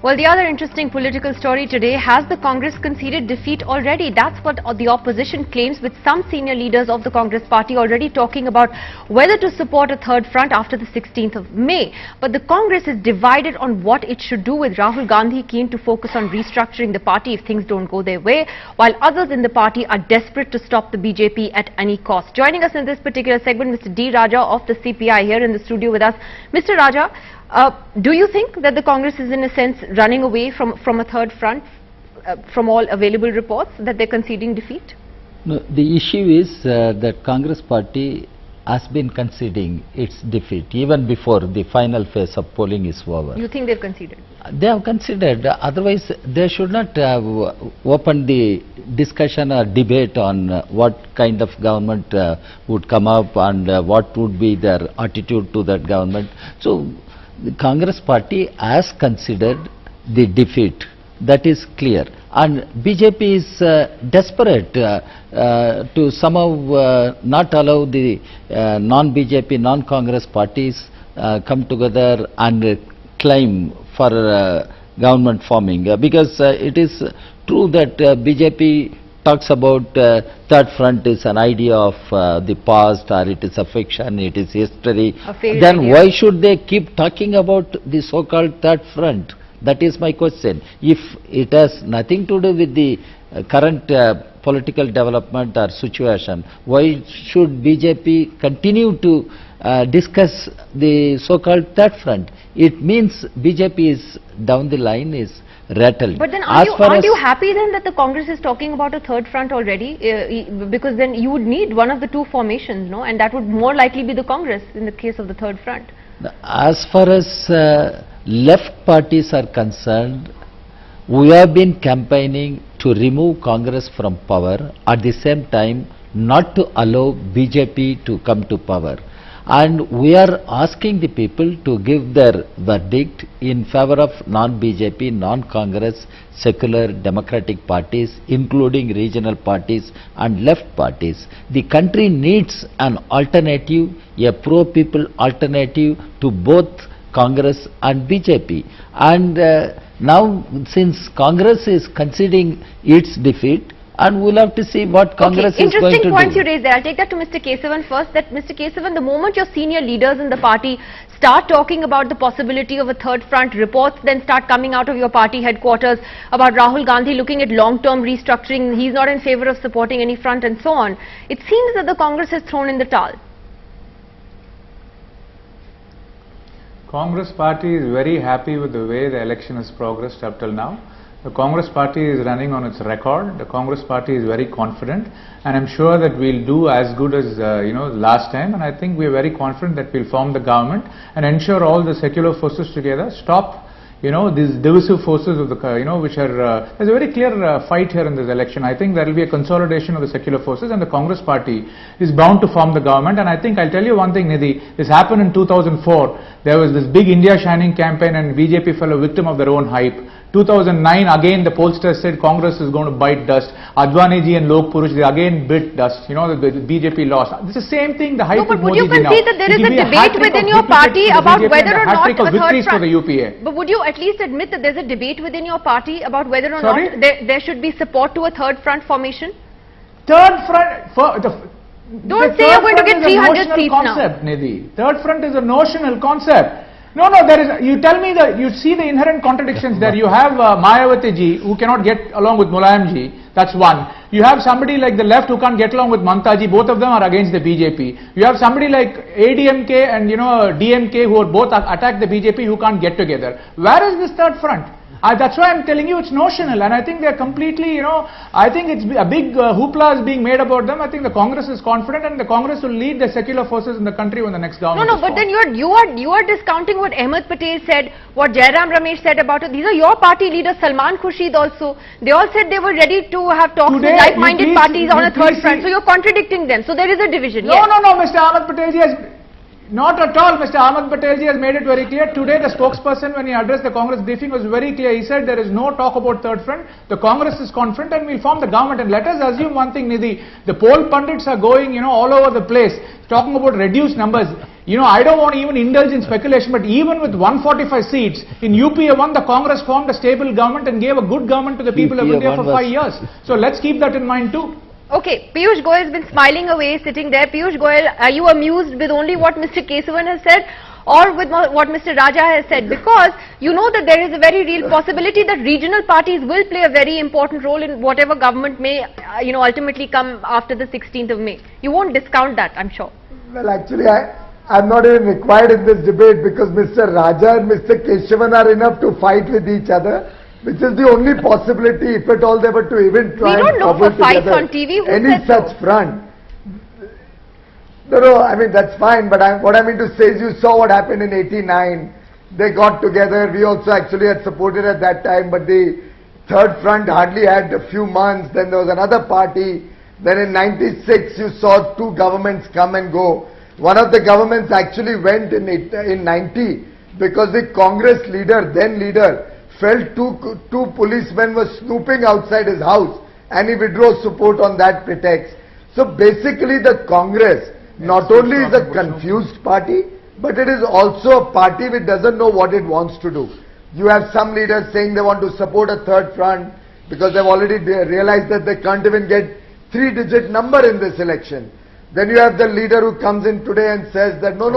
Well, the other interesting political story today, has the Congress conceded defeat already? That's what the opposition claims, with some senior leaders of the Congress party already talking about whether to support a third front after the 16th of May. But the Congress is divided on what it should do, with Rahul Gandhi keen to focus on restructuring the party if things don't go their way, while others in the party are desperate to stop the BJP at any cost. Joining us in this particular segment, Mr. D. Raja of the CPI here in the studio with us. Mr. Raja, do you think that the Congress is in a sense running away from a third front from all available reports that they're conceding defeat? No, the issue is that Congress party has been conceding its defeat even before the final phase of polling is over. You think they've conceded? They have conceded, otherwise they should not have opened the discussion or debate on what kind of government would come up and what would be their attitude to that government. So the Congress party has considered the defeat, that is clear, and BJP is desperate to somehow not allow the non-BJP, non-Congress parties come together and claim for government forming, because it is true that BJP talks about third front is an idea of the past, or it is a fiction, it is history. Then idea. Why should they keep talking about the so-called third front? That is my question. If it has nothing to do with the current political development or situation, why should BJP continue to discuss the so-called third front? It means BJP is down the line is rattled. But then aren't you happy then that the Congress is talking about a third front already? Because then you would need one of the two formations, no? And that would more likely be the Congress in the case of the third front. As far as left parties are concerned, we have been campaigning to remove Congress from power, at the same time not to allow BJP to come to power. And we are asking the people to give their verdict in favor of non-BJP, non-Congress, secular democratic parties, including regional parties and left parties. The country needs an alternative, a pro-people alternative to both Congress and BJP. And now, since Congress is conceding its defeat, and we'll have to see what Congress is going to do. Interesting points you raised there. I'll take that to Mr. Kesavan first. That Mr. Kesavan, the moment your senior leaders in the party start talking about the possibility of a third front, reports then start coming out of your party headquarters about Rahul Gandhi looking at long-term restructuring, he's not in favor of supporting any front and so on. It seems that the Congress has thrown in the towel. Congress party is very happy with the way the election has progressed up till now. The Congress party is running on its record. The Congress party is very confident, and I'm sure that we'll do as good as last time. And I think we're very confident that we'll form the government and ensure all the secular forces together stop these divisive forces of the which are there's a very clear fight here in this election. I think there will be a consolidation of the secular forces, and the Congress party is bound to form the government. And I think I'll tell you one thing, Nidhi, this happened in 2004. There was this big India Shining campaign, and BJP fell a victim of their own hype. 2009, again the pollsters said Congress is going to bite dust. Advani ji and Lok Purush, they again bit dust. The BJP lost. It's the same thing, the hype No, but with would you Modi ji now. concede that there is a debate within your party about whether or not a third front? For the UPA. But would you at least admit that there's a debate within your party about whether or not there should be support to a third front formation? Third front... Don't say you're going to get 300 seats now. Nidhi. Third front is a notional concept. No, there is. You tell me that you see the inherent contradictions there. You have Mayawati ji who cannot get along with Mulayam ji. That's one. You have somebody like the left who can't get along with Mamta ji. Both of them are against the BJP. You have somebody like ADMK and DMK who are both attack the BJP who can't get together. Where is this third front? That's why I'm telling you it's notional, and I think they're completely, I think it's a big hoopla is being made about them. I think the Congress is confident, and the Congress will lead the secular forces in the country when the next government is but formed. then you are discounting what Ahmed Patel said, what Jairam Ramesh said about it. These are your party leaders, Salman Khurshid also. They all said they were ready to have talks with like-minded parties on a third front. So you're contradicting them. So there is a division. No, Mr. Ahmed Patel ji has... Not at all. Mr. Ahmed Patel ji has made it very clear. Today the spokesperson, when he addressed the Congress briefing, was very clear. He said there is no talk about third front. The Congress is confident and will form the government. And let us assume one thing, Nidhi. The poll pundits are going all over the place talking about reduced numbers. I don't want to even indulge in speculation, but even with 145 seats, in UPA 1, the Congress formed a stable government and gave a good government to the people of India for 5 years. So let's keep that in mind too. Okay, Piyush Goyal has been smiling away, sitting there. Piyush Goyal, are you amused with only what Mr. Kesavan has said, or with what Mr. Raja has said? Because you know that there is a very real possibility that regional parties will play a very important role in whatever government may, ultimately come after the 16th of May. You won't discount that, I'm sure. Well, actually, I'm not even required in this debate because Mr. Raja and Mr. Kesavan are enough to fight with each other, which is the only possibility, if at all they were to even try and cobble together fights on TV. Any such front. No, I mean, that's fine, but what I mean to say is, you saw what happened in '89. They got together. We also actually had supported at that time, but the third front hardly had a few months. Then there was another party. Then in '96, you saw two governments come and go. One of the governments actually went in '90 because the Congress leader, then leader, felt two policemen were snooping outside his house, and he withdrew support on that pretext. So basically, the Congress not only is a confused party, but it is also a party which doesn't know what it wants to do. You have some leaders saying they want to support a third front because they've already realized that they can't even get 3-digit number in this election. Then you have the leader who comes in today and says that no,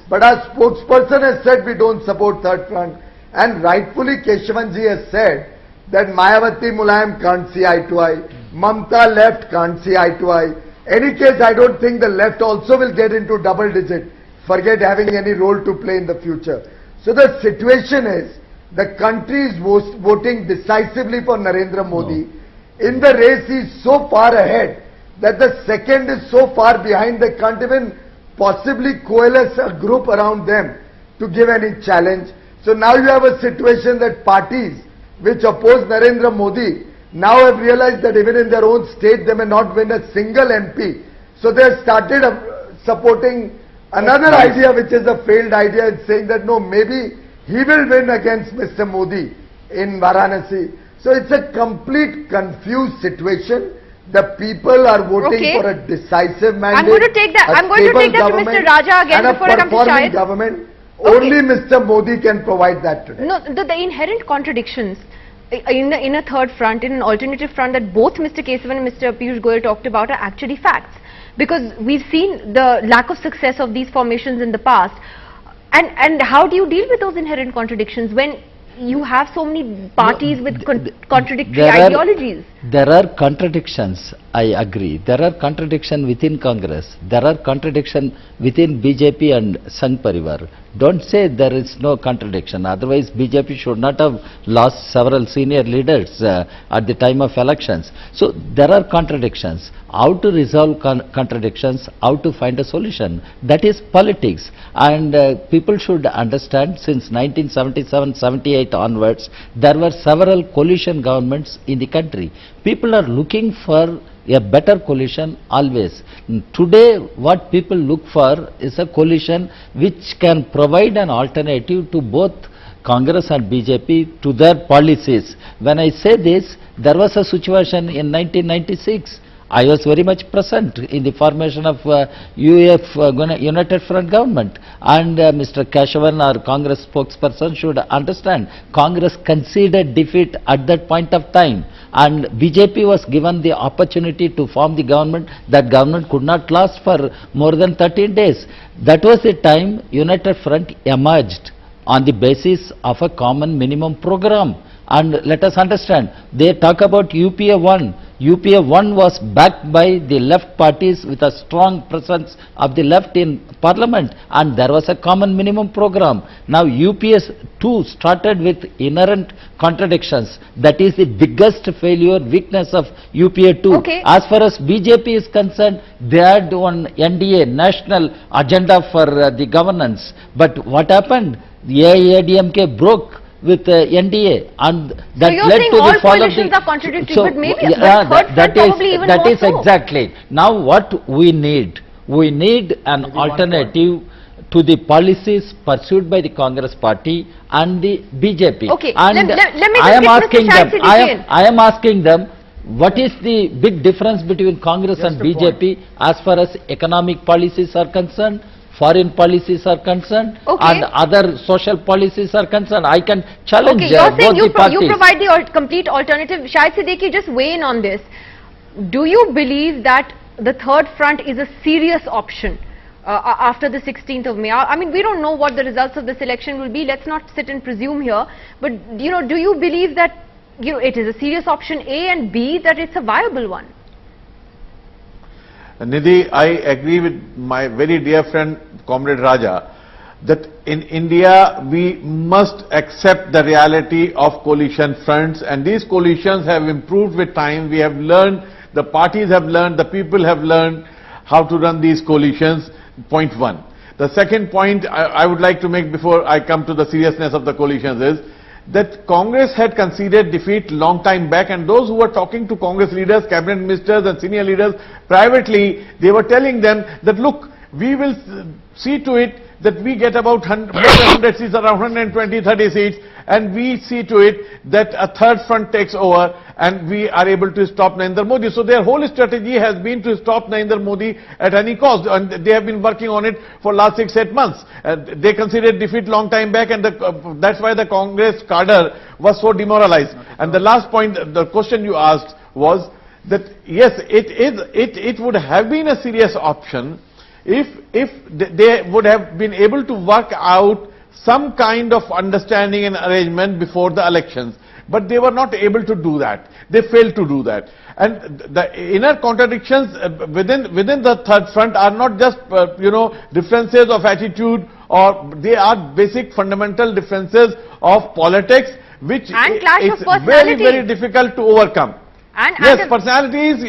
but our spokesperson has said we don't support third front. And rightfully Kesavanji has said that Mayawati Mulayam can't see eye to eye, Mamta left can't see eye to eye. Any case, I don't think the left also will get into double digit, forget having any role to play in the future. So the situation is, the country is voting decisively for Narendra Modi. In the race, he is so far ahead that the second is so far behind they can't even possibly coalesce a group around them to give any challenge. So now you have a situation that parties which oppose Narendra Modi now have realized that even in their own state they may not win a single MP. So they have started supporting another idea which is a failed idea and saying that no, maybe he will win against Mr. Modi in Varanasi. So it's a complete confused situation. The people are voting for a decisive mandate. I'm going to take that to Mr. Raja again before I come to Shahid. Government. Only Mr. Modi can provide that today. No, the inherent contradictions in a third front, in an alternative front that both Mr. Kesavan and Mr. Piyush Goyal talked about are actually facts. Because we've seen the lack of success of these formations in the past. And how do you deal with those inherent contradictions when you have so many parties with contradictory ideologies? There are contradictions, I agree. There are contradictions within Congress. There are contradictions within BJP and Sangh Parivar. Don't say there is no contradiction. Otherwise, BJP should not have lost several senior leaders at the time of elections. So there are contradictions. How to resolve contradictions, how to find a solution. That is politics. And people should understand, since 1977-78 onwards, there were several coalition governments in the country. People are looking for a better coalition always. Today, what people look for is a coalition which can provide an alternative to both Congress and BJP to their policies. When I say this, there was a situation in 1996. I was very much present in the formation of UF United Front government, and Mr. Kesavan, our Congress spokesperson, should understand Congress conceded defeat at that point of time, and BJP was given the opportunity to form the government. That government could not last for more than 13 days. That was the time United Front emerged on the basis of a common minimum program. And let us understand, they talk about UPA 1. UPA 1 was backed by the left parties with a strong presence of the left in parliament, and there was a common minimum program. Now UPA 2 started with inherent contradictions. That is the biggest failure, weakness of UPA 2. Okay. As far as BJP is concerned, they had one NDA, national agenda for the governance. But what happened? The AIADMK broke with NDA, and that led to the fall of the... So coalitions are contradictory, but maybe that is exactly. Now what we need an alternative to the policies pursued by the Congress party and the BJP. Okay, and let me I am asking them, what is the big difference between Congress and BJP as far as economic policies are concerned? foreign policies are concerned and other social policies are concerned, I can challenge you're saying both the parties. you provide the complete alternative. Shahid Siddiqui, just weigh in on this. Do you believe that the third front is a serious option after the 16th of May? I mean, we don't know what the results of this election will be. Let's not sit and presume here. But, you know, do you believe that, you know, it is a serious option A, and B, that it's a viable one? Nidhi, I agree with my very dear friend Comrade Raja that in India we must accept the reality of coalition fronts, and these coalitions have improved with time. We have learned, the parties have learned, the people have learned how to run these coalitions, point one. The second point I would like to make before I come to the seriousness of the coalitions is that Congress had conceded defeat long time back, and those who were talking to Congress leaders, cabinet ministers and senior leaders privately, they were telling them that look, we will see to it that we get about 100 seats, around 120, 30 seats, and we see to it that a third front takes over and we are able to stop Narendra Modi. So their whole strategy has been to stop Narendra Modi at any cost, and they have been working on it for last 6-8 months. They considered defeat long time back, and that's why the Congress cadre was so demoralized. And the last point, the question you asked was that yes, it would have been a serious option if they would have been able to work out some kind of understanding and arrangement before the elections. But they were not able to do that. They failed to do that. And the inner contradictions within the third front are not just, differences of attitude, or they are basic fundamental differences of politics, which is very, very difficult to overcome. Yes, personalities,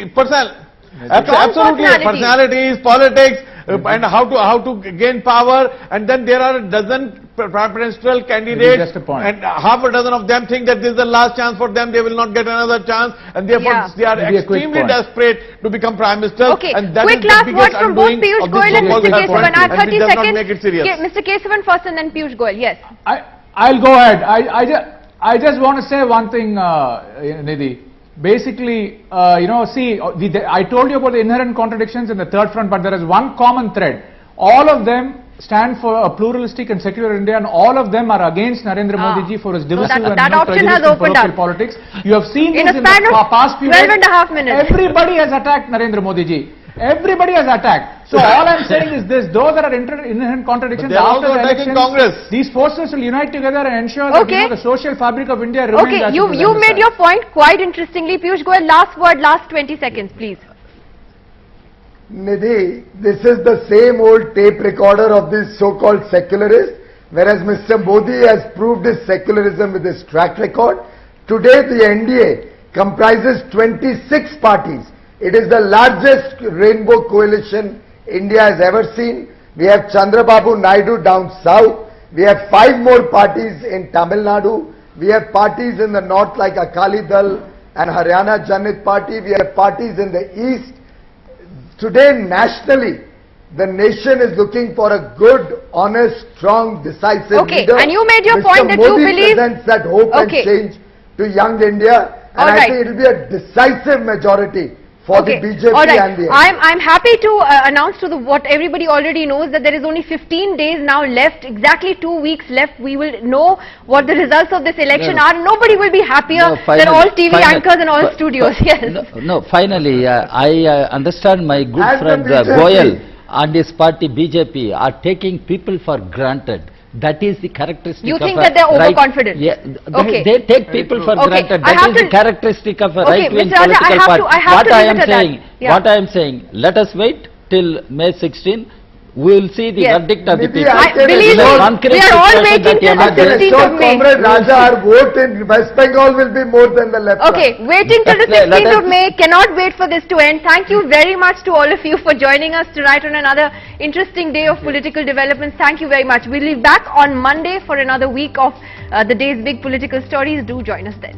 absolutely, personalities, politics, and how to gain power, and then there are a dozen presidential candidates, and half a dozen of them think that this is the last chance for them, they will not get another chance, and therefore they are extremely desperate to become Prime Minister. Okay, and that quick last word from both Piyush Goyal and Mr. Kesavan. I have 30 seconds. Make it serious. Mr. Kesavan first and then Piyush Goyal. Yes. I'll go ahead. I just want to say one thing, Nidhi. Basically, I told you about the inherent contradictions in the third front, but there is one common thread. All of them stand for a pluralistic and secular India, and all of them are against Narendra Modi ji for his divisive and prejudiced parochial politics. You have seen this in the past few days. 12.5 minutes. Everybody has attacked Narendra Modi ji. Everybody has attacked. So all I'm saying is this: those that are inherent contradictions after the elections, Congress. These forces will unite together and ensure that the social fabric of India remains. Okay, you made your point quite interestingly. Piyush Goyal, last word, last 20 seconds, please. Nidhi, this is the same old tape recorder of this so-called secularists, whereas Mr. Modi has proved his secularism with his track record. Today the NDA comprises 26 parties. It is the largest rainbow coalition India has ever seen. We have Chandrababu Naidu down south. We have 5 more parties in Tamil Nadu. We have parties in the north like Akali Dal and Haryana Janit Party. We have parties in the east. Today, nationally, the nation is looking for a good, honest, strong, decisive leader. And you made your point that you believe... presents that hope and change to young India. And I think it will be a decisive majority for the BJP and the NDA. I'm happy to announce to what everybody already knows, that there is only 15 days now left, exactly 2 weeks left. We will know what the results of this election are. Nobody will be happier than all TV anchors and all studios. Finally, I understand my good friend Goyal and his party BJP are taking people for granted. That is the characteristic. You think that they are overconfident? Yeah, they take people for granted. That is the characteristic of a right-wing political party. What I am saying, let us wait till May 16. We will see the verdict of the people. Believe me, we are all waiting till the 16th of May. Comrade Raja, our vote in West Bengal will be more than the left. Waiting till the 16th of May. Cannot wait for this to end. Thank you very much to all of you for joining us tonight on another interesting day of political developments. Thank you very much. We'll be back on Monday for another week of the day's big political stories. Do join us then.